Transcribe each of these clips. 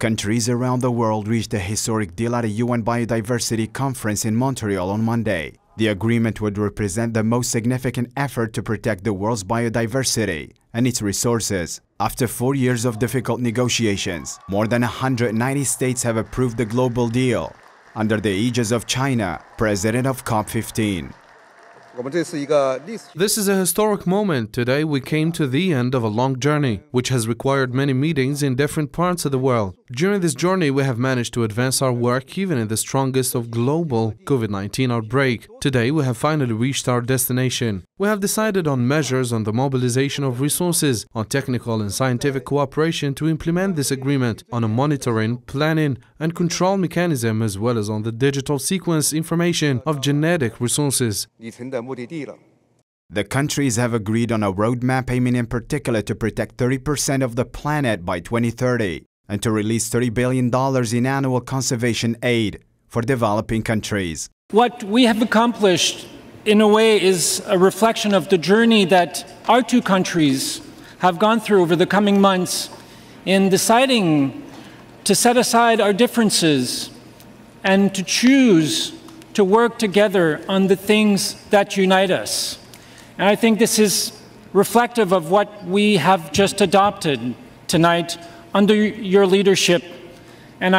Countries around the world reached a historic deal at a UN biodiversity conference in Montreal on Monday. The agreement would represent the most significant effort to protect the world's biodiversity and its resources. After 4 years of difficult negotiations, more than 190 states have approved the global deal, under the aegis of China, president of COP15. This is a historic moment. Today we came to the end of a long journey, which has required many meetings in different parts of the world. During this journey we have managed to advance our work even in the strongest of global COVID-19 outbreak. Today we have finally reached our destination. We have decided on measures on the mobilization of resources, on technical and scientific cooperation to implement this agreement, on a monitoring, planning and control mechanism, as well as on the digital sequence information of genetic resources. The countries have agreed on a roadmap aiming in particular to protect 30% of the planet by 2030 and to release $30 billion in annual conservation aid for developing countries. What we have accomplished, in a way, is a reflection of the journey that our two countries have gone through over the coming months in deciding to set aside our differences and to choose to work together on the things that unite us. And I think this is reflective of what we have just adopted tonight under your leadership. And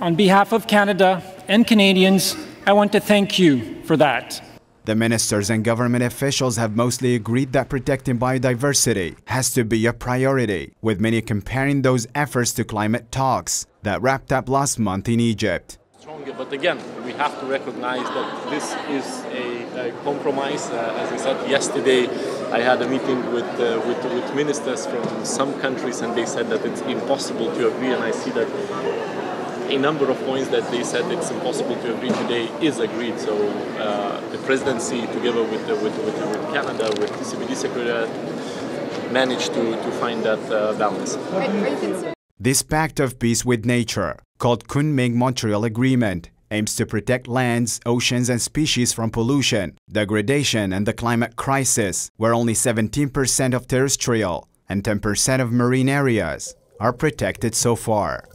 on behalf of Canada and Canadians, I want to thank you for that. The ministers and government officials have mostly agreed that protecting biodiversity has to be a priority, with many comparing those efforts to climate talks that wrapped up last month in Egypt. But again, we have to recognize that this is a compromise. As I said yesterday, I had a meeting with ministers from some countries, and they said that it's impossible to agree. And I see that a number of points that they said it's impossible to agree today is agreed. So the presidency, together with Canada, with the CBD Secretariat, managed to find that balance. This pact of peace with nature, called Montreal Agreement, aims to protect lands, oceans and species from pollution, degradation and the climate crisis, where only 17% of terrestrial and 10% of marine areas are protected so far.